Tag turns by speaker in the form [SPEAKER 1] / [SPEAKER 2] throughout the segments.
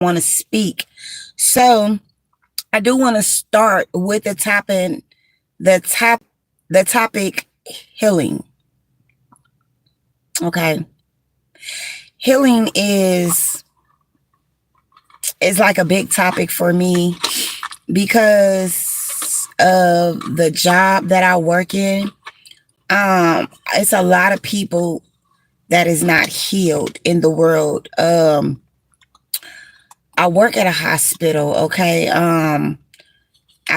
[SPEAKER 1] want to speak. So I do want to start with the top the topic healing. Okay. Healing is like a big topic for me because of the job that I work in. It's a lot of people that is not healed in the world. I work at a hospital, okay? I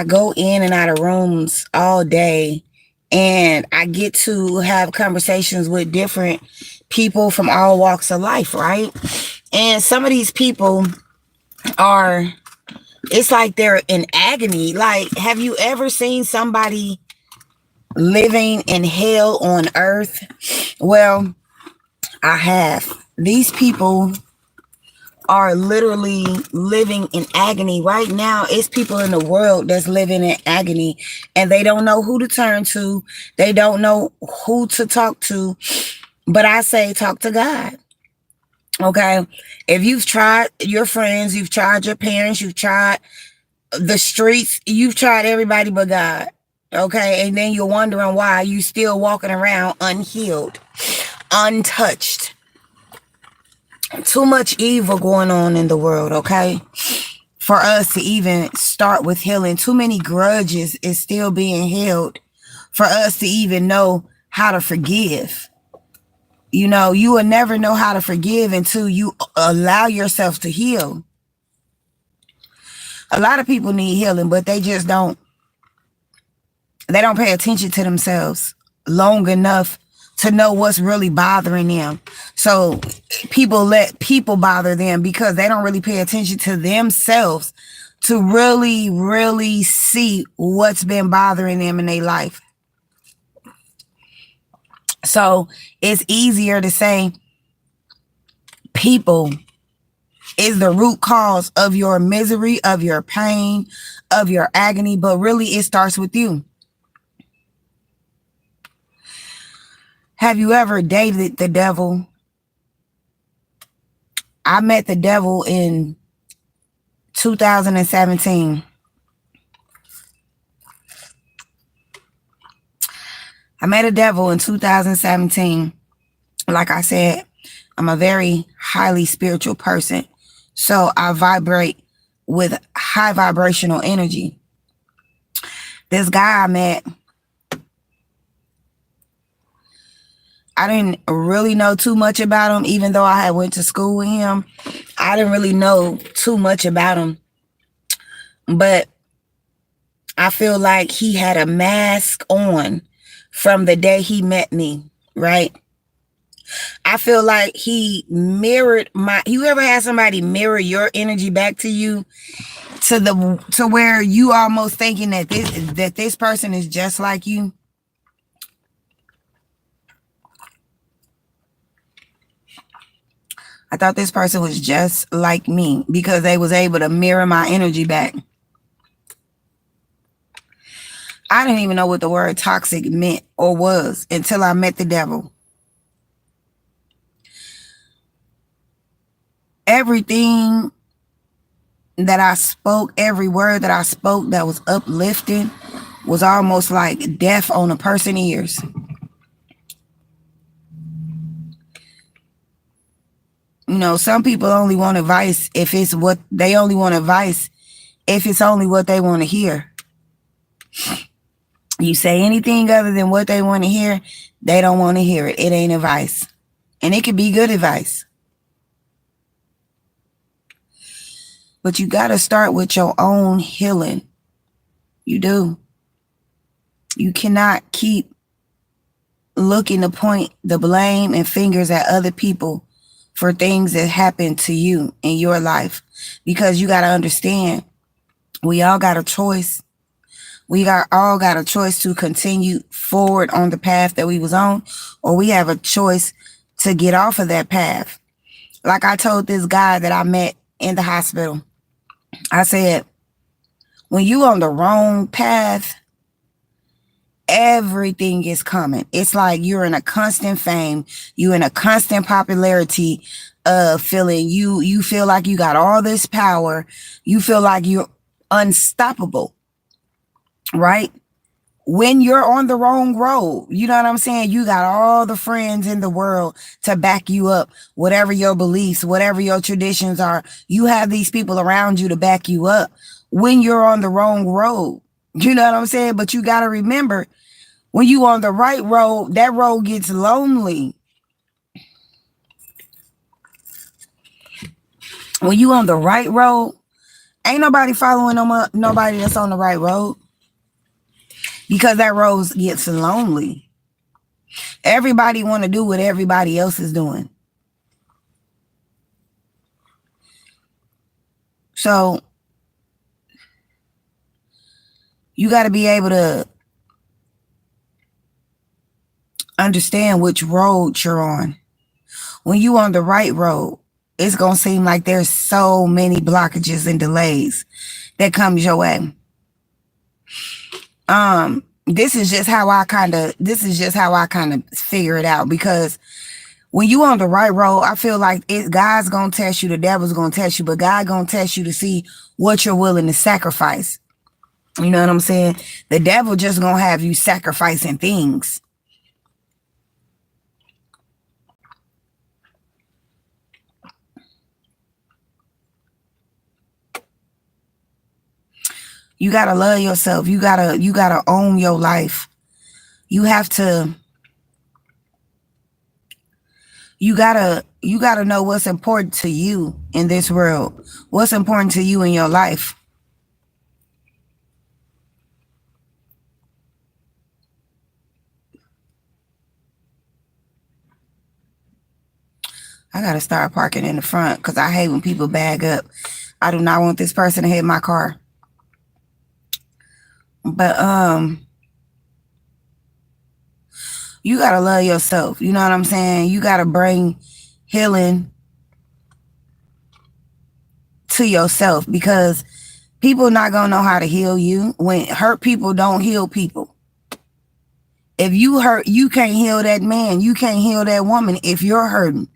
[SPEAKER 1] go in and out of rooms all day, and I get to have conversations with different people from all walks of life, right? And some of these people are, it's like they're in agony. Like, have you ever seen somebody living in hell on earth? Well, I have. These people are literally living in agony right now. It's people in the world that's living in agony, and they don't know who to turn to. They don't know who to talk to. But I say talk to God. Okay. If you've tried your friends, you've tried your parents, you've tried the streets, you've tried everybody but God. Okay. And then you're wondering why you still walking around unhealed, untouched. Too much evil going on in the world, okay? For us to even start with healing, too many grudges is still being held for us to even know how to forgive. You know, you will never know how to forgive until you allow yourself to heal. A lot of people need healing, but they don't pay attention to themselves long enough to know what's really bothering them. So people let people bother them because they don't really pay attention to themselves to really, really see what's been bothering them in their life. So it's easier to say people is the root cause of your misery, of your pain, of your agony, but really it starts with you. Have you ever dated the devil? I met the devil in 2017. I met a devil in 2017. Like I said, I'm a very highly spiritual person. So I vibrate with high vibrational energy. This guy I met, I didn't really know too much about him, even though I had went to school with him. I didn't really know too much about him. But I feel like he had a mask on from the day he met me, right? I feel like he mirrored you ever had somebody mirror your energy back to you to where you almost thinking that this person is just like you? I thought this person was just like me because they was able to mirror my energy back. I didn't even know what the word toxic meant or was until I met the devil. Everything that I spoke, every word that I spoke that was uplifting was almost like death on a person's ears. You know, some people only want advice if it's what they only want advice if it's only what they want to hear. You say anything other than what they want to hear, they don't want to hear it. It ain't advice. And it could be good advice. But you got to start with your own healing. You do. You cannot keep looking to point the blame and fingers at other people for things that happen to you in your life. Because you got to understand, we all got a choice. We all got a choice to continue forward on the path that we was on, or we have a choice to get off of that path. Like I told this guy that I met in the hospital, I said, when you on the wrong path, everything is coming. It's like you're in a constant fame, you're in a constant popularity of feeling you feel like you got all this power, you feel like you're unstoppable, right? When you're on the wrong road, you know what I'm saying? You got all the friends in the world to back you up, whatever your beliefs, whatever your traditions are. You have these people around you to back you up when you're on the wrong road. You know what I'm saying? But you got to remember, when you on the right road, that road gets lonely. When you on the right road, ain't nobody following nobody that's on the right road, because that road gets lonely. Everybody want to do what everybody else is doing. So you got to be able to understand which road you're on. When you on the right road, it's going to seem like there's so many blockages and delays that comes your way. This is just how I kind of figure it out, because when you on the right road, I feel like God's going to test you, the devil's going to test you, but God going to test you to see what you're willing to sacrifice. You know what I'm saying? The devil just going to have you sacrificing things. You got to love yourself. You got to own your life. You got to know what's important to you in this world. What's important to you in your life. I got to start parking in the front, because I hate when people bag up. I do not want this person to hit my car. But you got to love yourself. You know what I'm saying? You got to bring healing to yourself, because people not going to know how to heal you. When hurt people don't heal people. If you hurt, you can't heal that man. You can't heal that woman if you're hurting.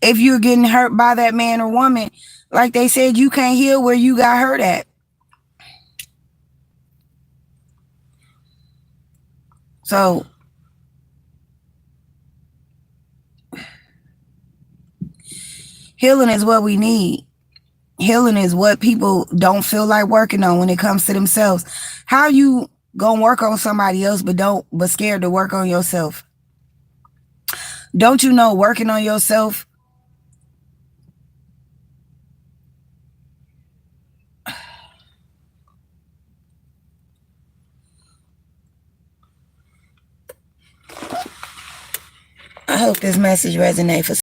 [SPEAKER 1] If you're getting hurt by that man or woman, like they said, you can't heal where you got hurt at. So healing is what we need. Healing is what people don't feel like working on when it comes to themselves. How you gonna work on somebody else but scared to work on yourself? Don't you know working on yourself? I hope this message resonates for